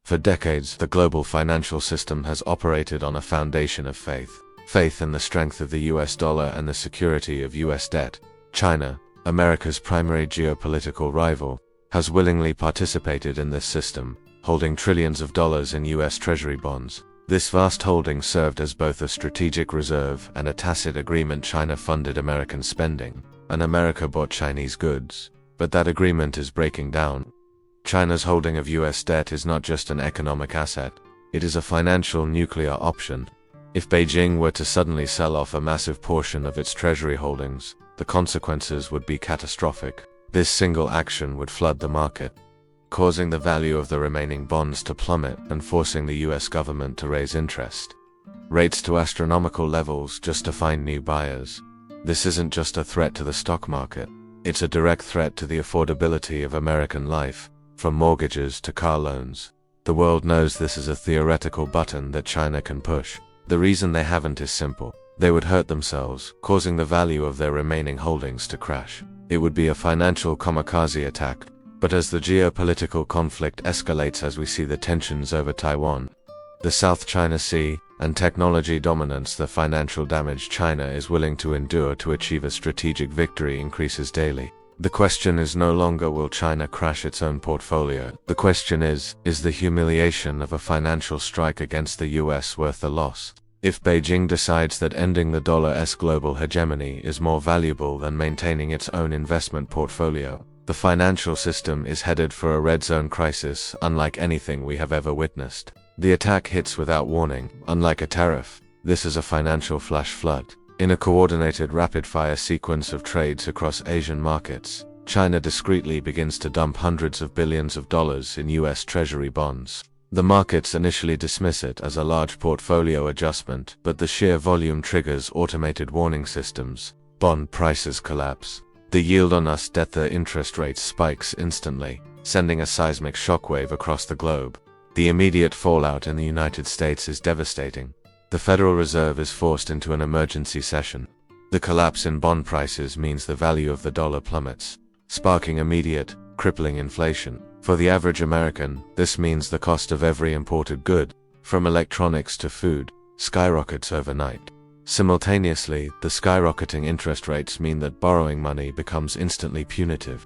For decades, the global financial system has operated on a foundation of faith. Faith in the strength of the US dollar and the security of US debt. China, America's primary geopolitical rival, has willingly participated in this system, holding trillions of dollars in US Treasury bonds. This vast holding served as both a strategic reserve and a tacit agreement. China funded American spending, and America bought Chinese goods. But that agreement is breaking down. China's holding of US debt is not just an economic asset, it is a financial nuclear option. If Beijing were to suddenly sell off a massive portion of its treasury holdings, the consequences would be catastrophic. This single action would flood the market, causing the value of the remaining bonds to plummet and forcing the US government to raise interest rates to astronomical levels just to find new buyers. This isn't just a threat to the stock market, it's a direct threat to the affordability of American life, from mortgages to car loans. The world knows this is a theoretical button that China can push. The reason they haven't is simple. They would hurt themselves, causing the value of their remaining holdings to crash. It would be a financial kamikaze attack. But as the geopolitical conflict escalates, as we see the tensions over Taiwan, the South China Sea, and technology dominance, the financial damage China is willing to endure to achieve a strategic victory increases daily. The question is no longer will China crash its own portfolio. The question is the humiliation of a financial strike against the US worth the loss? If Beijing decides that ending the dollar's global hegemony is more valuable than maintaining its own investment portfolio, the financial system is headed for a red zone crisis unlike anything we have ever witnessed. The attack hits without warning. Unlike a tariff, this is a financial flash flood. In a coordinated rapid-fire sequence of trades across Asian markets, China discreetly begins to dump hundreds of billions of dollars in US Treasury bonds. The markets initially dismiss it as a large portfolio adjustment, but the sheer volume triggers automated warning systems. Bond prices collapse. The yield on US debt, the interest rate spikes instantly, sending a seismic shockwave across the globe. The immediate fallout in the United States is devastating. The Federal Reserve is forced into an emergency session. The collapse in bond prices means the value of the dollar plummets, sparking immediate, crippling inflation. For the average American, this means the cost of every imported good, from electronics to food, skyrockets overnight. Simultaneously, the skyrocketing interest rates mean that borrowing money becomes instantly punitive.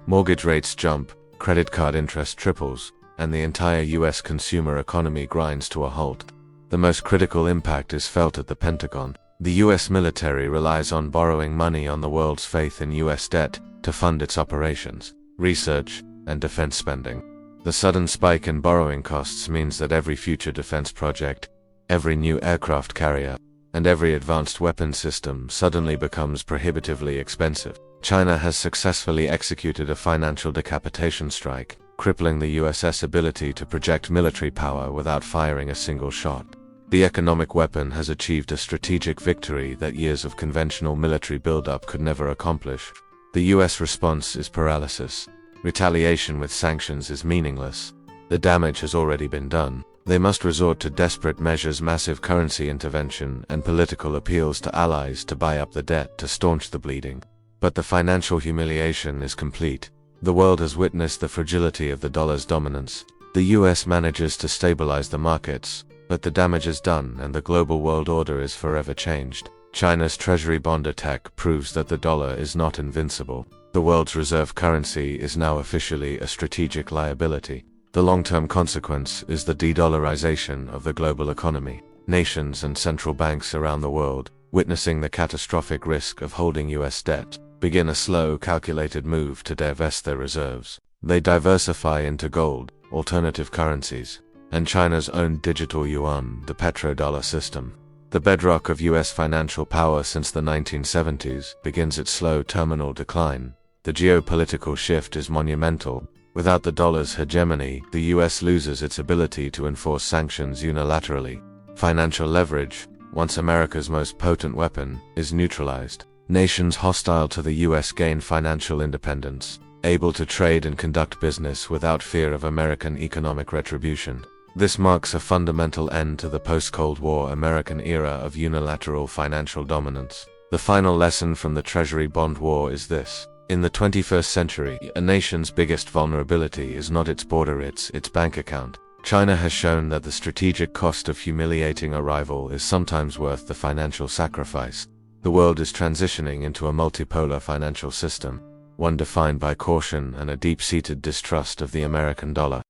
Mortgage rates jump, credit card interest triples, and the entire US consumer economy grinds to a halt. The most critical impact is felt at the Pentagon. The US military relies on borrowing money on the world's faith in US debt to fund its operations, research, and defense spending. The sudden spike in borrowing costs means that every future defense project, every new aircraft carrier, and every advanced weapon system suddenly becomes prohibitively expensive. China has successfully executed a financial decapitation strike, crippling the US's ability to project military power without firing a single shot. The economic weapon has achieved a strategic victory that years of conventional military buildup could never accomplish. The US response is paralysis. Retaliation with sanctions is meaningless. The damage has already been done. They must resort to desperate measures, massive currency intervention, and political appeals to allies to buy up the debt to staunch the bleeding. But the financial humiliation is complete. The world has witnessed the fragility of the dollar's dominance. The US manages to stabilize the markets, but the damage is done and the global world order is forever changed. China's treasury bond attack proves that the dollar is not invincible. The world's reserve currency is now officially a strategic liability. The long-term consequence is the de-dollarization of the global economy. Nations and central banks around the world, witnessing the catastrophic risk of holding US debt, begin a slow, calculated move to divest their reserves. They diversify into gold, alternative currencies, and China's own digital yuan, the Petrodollar system. The bedrock of US financial power since the 1970s begins its slow terminal decline. The geopolitical shift is monumental. Without the dollar's hegemony, the US loses its ability to enforce sanctions unilaterally. Financial leverage, once America's most potent weapon, is neutralized. Nations hostile to the US gain financial independence, able to trade and conduct business without fear of American economic retribution. This marks a fundamental end to the post-Cold War American era of unilateral financial dominance. The final lesson from the Treasury bond war is this. In the 21st century, a nation's biggest vulnerability is not its border, it's its bank account. China has shown that the strategic cost of humiliating a rival is sometimes worth the financial sacrifice. The world is transitioning into a multipolar financial system, one defined by caution and a deep-seated distrust of the American dollar.